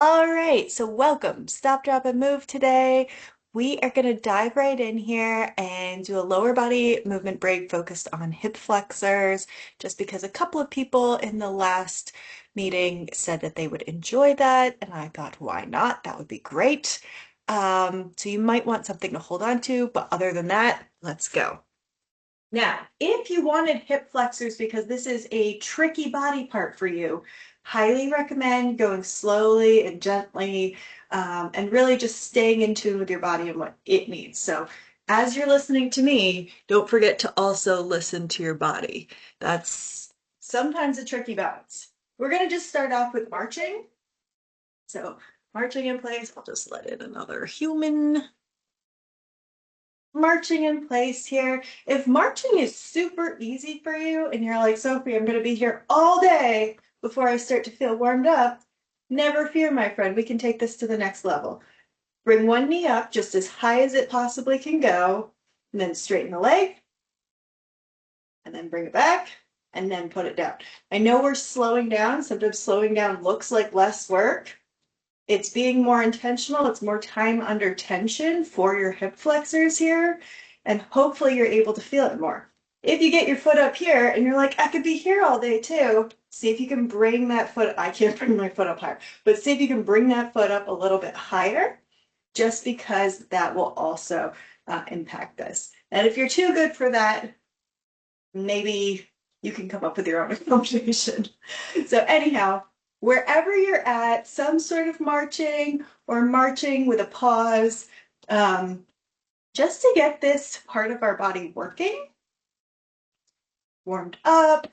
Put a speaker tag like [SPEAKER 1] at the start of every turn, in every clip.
[SPEAKER 1] All right, so welcome. Stop, drop, and move today. We are going to dive right in here and do a lower body movement break focused on hip flexors, just because a couple of people in the last meeting said that they would enjoy that, and I thought, why not? That would be great. So you might want something to hold on to, but other than that, let's go. Now, if you wanted hip flexors because this is a tricky body part for you, highly recommend going slowly and gently, and really just staying in tune with your body and what it needs. So, as you're listening to me, don't forget to also listen to your body. That's sometimes a tricky balance. We're going to just start off with marching. So, marching in place, I'll just let in another human. Marching in place here. If marching is super easy for you and you're like, Sophie, I'm going to be here all day before I start to feel warmed up, never fear, my friend. We can take this to the next level. Bring one knee up just as high as it possibly can go, and then straighten the leg, and then bring it back, and then put it down. I know we're slowing down. Sometimes slowing down looks like less work. It's being more intentional. It's more time under tension for your hip flexors here. And hopefully you're able to feel it more. If you get your foot up here and you're like, I could be here all day too, see if you can bring that foot. I can't bring my foot up higher, but see if you can bring that foot up a little bit higher, just because that will also impact this. And if you're too good for that, maybe you can come up with your own accommodation. So anyhow, wherever you're at, some sort of marching or marching with a pause, um, just to get this part of our body working, warmed up.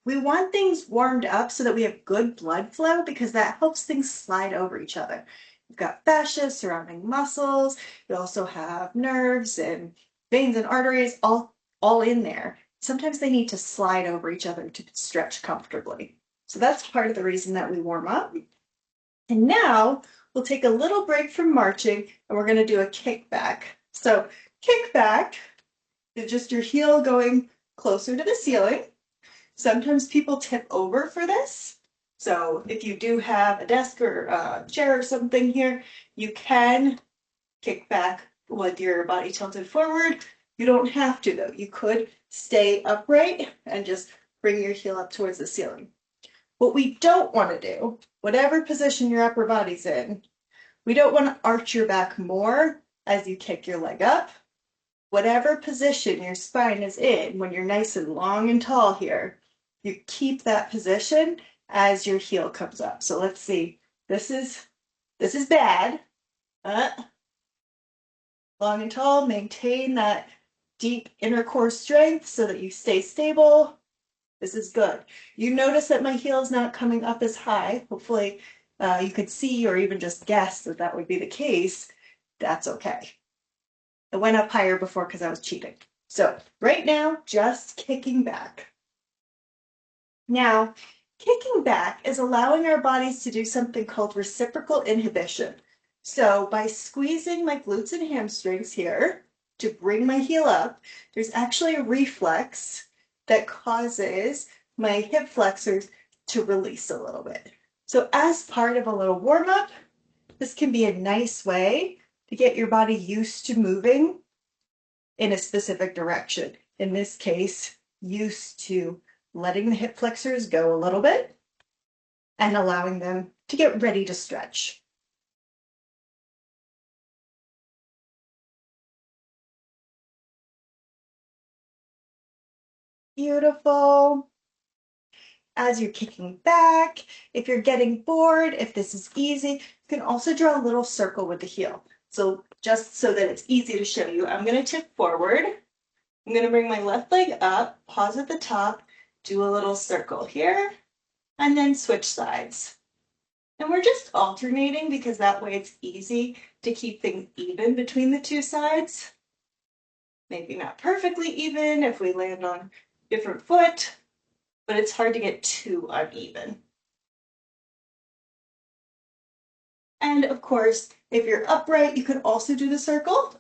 [SPEAKER 1] We want things warmed up so that we have good blood flow because that helps things slide over each other. You've got fascia surrounding muscles. You also have nerves and veins and arteries all in there. Sometimes they need to slide over each other to stretch comfortably. So that's part of the reason that we warm up. And now we'll take a little break from marching and we're going to do a kickback. So kickback is just your heel going closer to the ceiling. Sometimes people tip over for this. So if you do have a desk or a chair or something here, you can kick back with your body tilted forward. You don't have to though. You could stay upright and just bring your heel up towards the ceiling. What we don't want to do, whatever position your upper body's in, we don't want to arch your back more as you kick your leg up. Whatever position your spine is in, when you're nice and long and tall here, you keep that position as your heel comes up. So let's see. This is bad. Uh, Long and tall, maintain that deep inner core strength so that you stay stable. This is good. You notice that my heel is not coming up as high. Hopefully, you could see or even just guess that that would be the case. That's okay. It went up higher before because I was cheating. So right now, just kicking back. Now, kicking back is allowing our bodies to do something called reciprocal inhibition. So by squeezing my glutes and hamstrings here to bring my heel up, there's actually a reflex that causes my hip flexors to release a little bit. So as part of a little warm up, this can be a nice way to get your body used to moving in a specific direction. In this case, used to letting the hip flexors go a little bit and allowing them to get ready to stretch. Beautiful. As you're kicking back, if you're getting bored, if this is easy, you can also draw a little circle with the heel. So just so that it's easy to show you, I'm going to tip forward. I'm going to bring my left leg up, pause at the top, do a little circle here, and then switch sides. And we're just alternating because that way it's easy to keep things even between the two sides. Maybe not perfectly even if we land on different foot, but it's hard to get too uneven. And of course, if you're upright, you could also do the circle.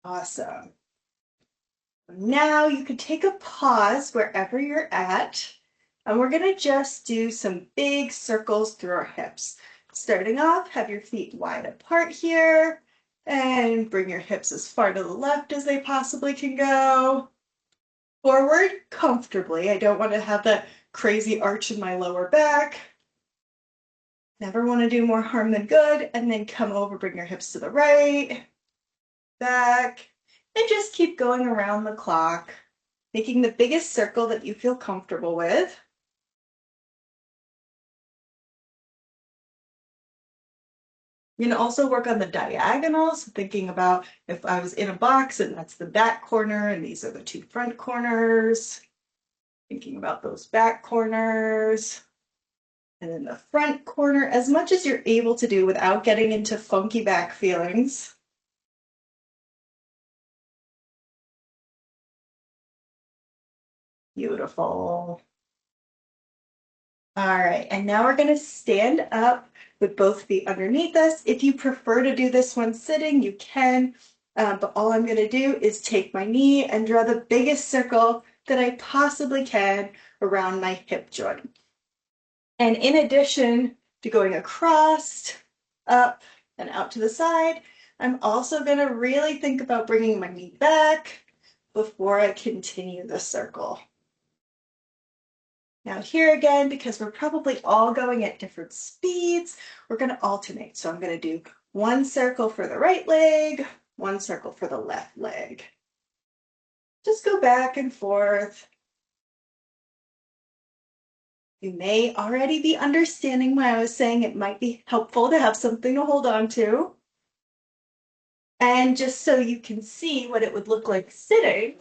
[SPEAKER 1] Awesome. Now you can take a pause wherever you're at, and we're gonna just do some big circles through our hips. Starting off, have your feet wide apart here, and bring your hips as far to the left as they possibly can go. Forward comfortably. I don't want to have that crazy arch in my lower back. Never want to do more harm than good. And then come over, bring your hips to the right, back, and just keep going around the clock, making the biggest circle that you feel comfortable with. You can also work on the diagonals, thinking about if I was in a box and that's the back corner and these are the two front corners, thinking about those back corners. And then the front corner, as much as you're able to do without getting into funky back feelings. Beautiful. All right, and now we're gonna stand up with both feet underneath us. If you prefer to do this one sitting, you can, but all I'm gonna do is take my knee and draw the biggest circle that I possibly can around my hip joint. And in addition to going across, up, and out to the side, I'm also gonna really think about bringing my knee back before I continue the circle. Now here again, because we're probably all going at different speeds, we're going to alternate. So I'm going to do one circle for the right leg, one circle for the left leg. Just go back and forth. You may already be understanding why I was saying it might be helpful to have something to hold on to. And just so you can see what it would look like sitting,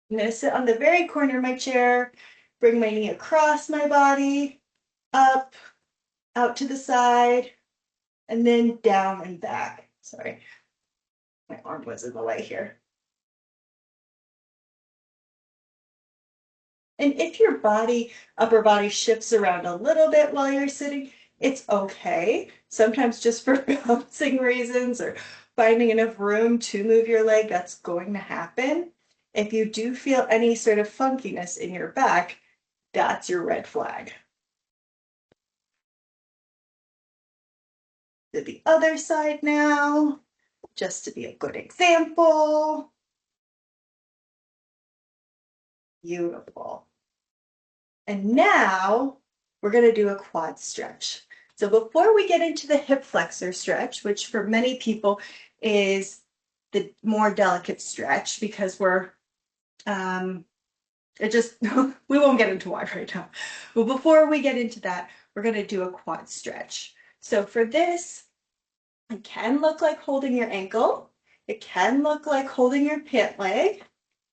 [SPEAKER 1] I'm going to sit on the very corner of my chair, bring my knee across my body, up, out to the side, and then down and back. Sorry, my arm was in the way here. And if your upper body shifts around a little bit while you're sitting, it's okay. Sometimes just for balancing reasons or finding enough room to move your leg, that's going to happen. If you do feel any sort of funkiness in your back, that's your red flag. To the other side now, just to be a good example. Beautiful. And now we're going to do a quad stretch. So before we get into the hip flexor stretch, which for many people is the more delicate stretch because it just, we won't get into why right now. But before we get into that, we're going to do a quad stretch. So for this, it can look like holding your ankle. It can look like holding your pant leg.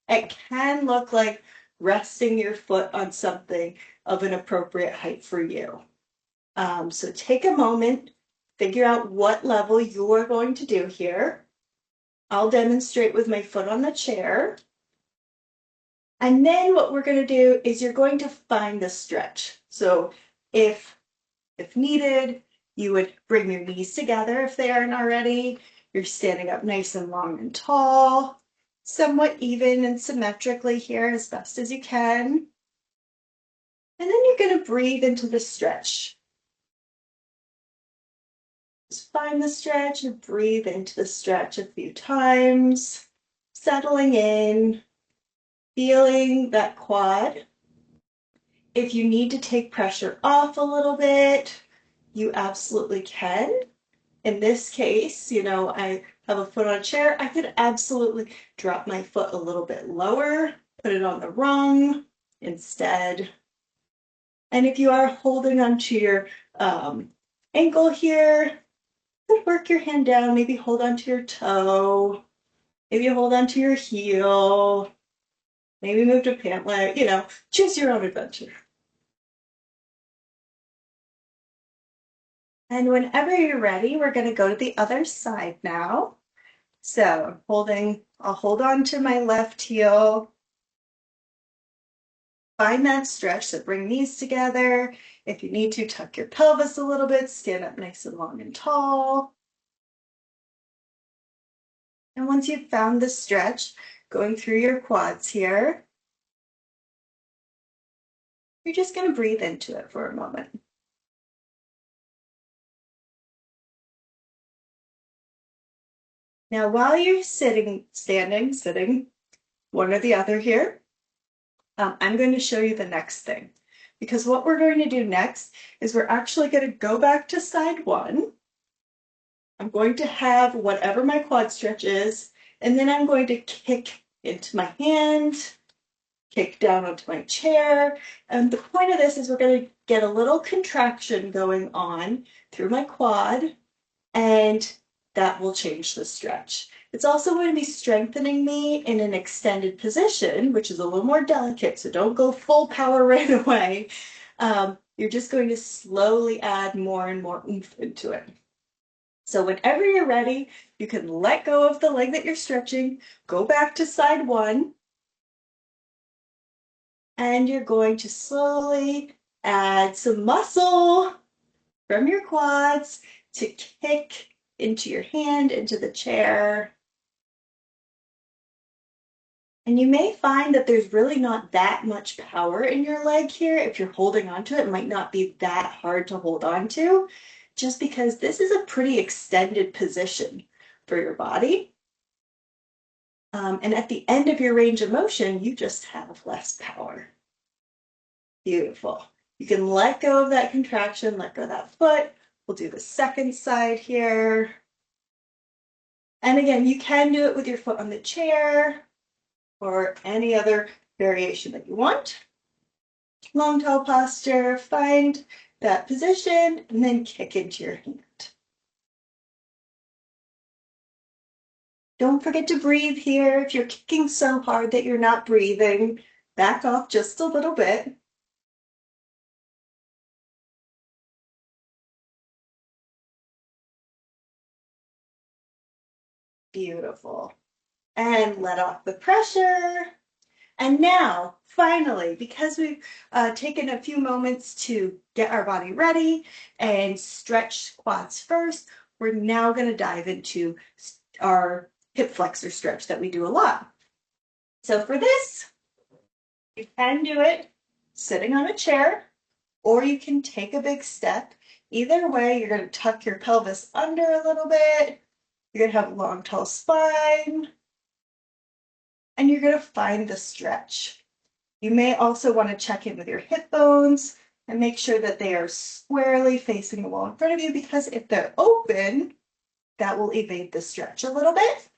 [SPEAKER 1] It can look like resting your foot on something of an appropriate height for you. So take a moment, figure out what level you're going to do here. I'll demonstrate with my foot on the chair. And then what we're going to do is you're going to find the stretch. So if needed, you would bring your knees together if they aren't already. You're standing up nice and long and tall, somewhat even and symmetrically here as best as you can. And then you're going to breathe into the stretch. Just find the stretch and breathe into the stretch a few times, settling in, feeling that quad. If you need to take pressure off a little bit, you absolutely can. In this case, I have a foot on a chair. I could absolutely drop my foot a little bit lower, put it on the rung instead. And if you are holding onto your ankle here, work your hand down, maybe hold onto your toe, maybe hold onto your heel, maybe move to pant leg, choose your own adventure. And whenever you're ready, we're going to go to the other side now. So I'll hold on to my left heel. Find that stretch, so bring knees together. If you need to, tuck your pelvis a little bit, stand up nice and long and tall. And once you've found the stretch, going through your quads here. You're just going to breathe into it for a moment. Now, while you're standing, one or the other here, I'm going to show you the next thing. Because what we're going to do next is we're actually going to go back to side one. I'm going to have whatever my quad stretch is, and then I'm going to kick into my hand, kick down onto my chair. And the point of this is we're going to get a little contraction going on through my quad, and that will change the stretch. It's also going to be strengthening me in an extended position, which is a little more delicate, so don't go full power right away. You're just going to slowly add more and more oomph into it. So whenever you're ready, you can let go of the leg that you're stretching, go back to side one, and you're going to slowly add some muscle from your quads to kick into your hand, into the chair. And you may find that there's really not that much power in your leg here. If you're holding onto it, it might not be that hard to hold on to, just because this is a pretty extended position for your body. And at the end of your range of motion, you just have less power. Beautiful. You can let go of that contraction, let go of that foot. We'll do the second side here. And again, you can do it with your foot on the chair or any other variation that you want. Long, tall posture, find that position, and then kick into your hand. Don't forget to breathe here. If you're kicking so hard that you're not breathing, back off just a little bit. Beautiful. And let off the pressure. And now, finally, because we've taken a few moments to get our body ready and stretch quads first, we're now going to dive into our hip flexor stretch that we do a lot. So for this, you can do it sitting on a chair, or you can take a big step. Either way, you're going to tuck your pelvis under a little bit. You're going to have a long, tall spine, and you're going to find the stretch. You may also want to check in with your hip bones and make sure that they are squarely facing the wall in front of you, because if they're open, that will evade the stretch a little bit.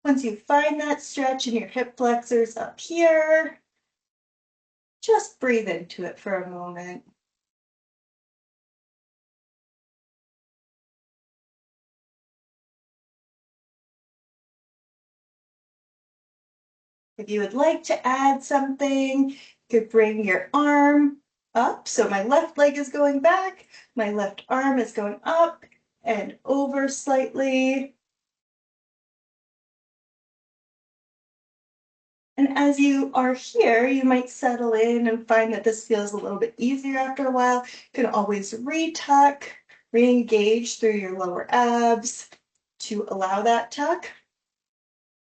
[SPEAKER 1] Once you find that stretch in your hip flexors up here, just breathe into it for a moment. If you would like to add something, you could bring your arm up. So my left leg is going back, my left arm is going up and over slightly. And as you are here, you might settle in and find that this feels a little bit easier after a while. You can always retuck, re-engage through your lower abs to allow that tuck.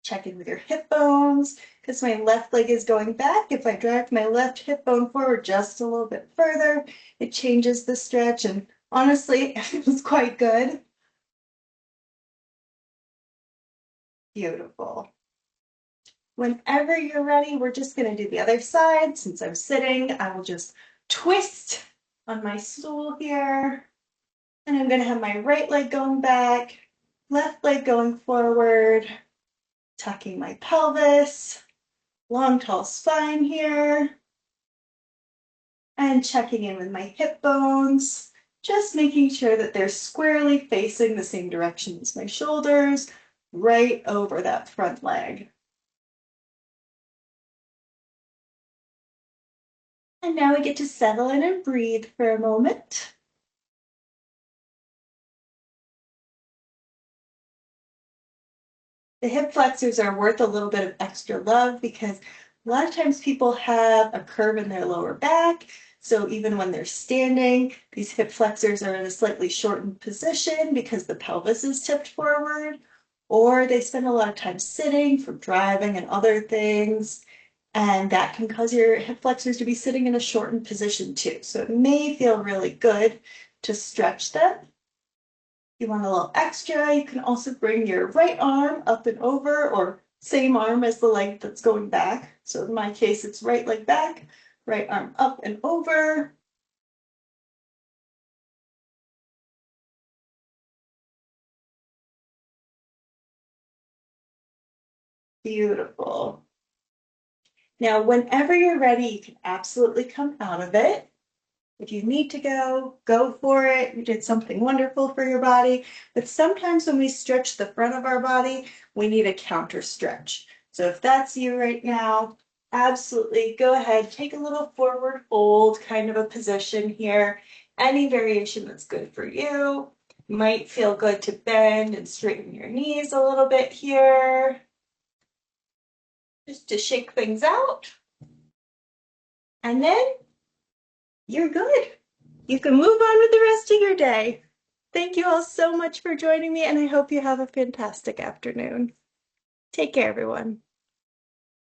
[SPEAKER 1] Check in with your hip bones, because my left leg is going back. If I drive my left hip bone forward just a little bit further, it changes the stretch, and honestly, it feels quite good. Beautiful. Whenever you're ready, we're just going to do the other side. Since I'm sitting, I will just twist on my stool here. And I'm going to have my right leg going back, left leg going forward, tucking my pelvis, long, tall spine here, and checking in with my hip bones, just making sure that they're squarely facing the same direction as my shoulders, right over that front leg. And now we get to settle in and breathe for a moment. The hip flexors are worth a little bit of extra love because a lot of times people have a curve in their lower back. So even when they're standing, these hip flexors are in a slightly shortened position because the pelvis is tipped forward. or they spend a lot of time sitting from driving and other things. And that can cause your hip flexors to be sitting in a shortened position too. So it may feel really good to stretch them. If you want a little extra, you can also bring your right arm up and over, or same arm as the leg that's going back. So in my case, it's right leg back, right arm up and over. Beautiful. Now, whenever you're ready, you can absolutely come out of it. If you need to go, go for it. You did something wonderful for your body. But sometimes when we stretch the front of our body, we need a counter stretch. So if that's you right now, absolutely go ahead, take a little forward fold kind of a position here. Any variation that's good for you. Might feel good to bend and straighten your knees a little bit here, just to shake things out. And then you're good. You can move on with the rest of your day. Thank you all so much for joining me, and I hope you have a fantastic afternoon. Take care, everyone.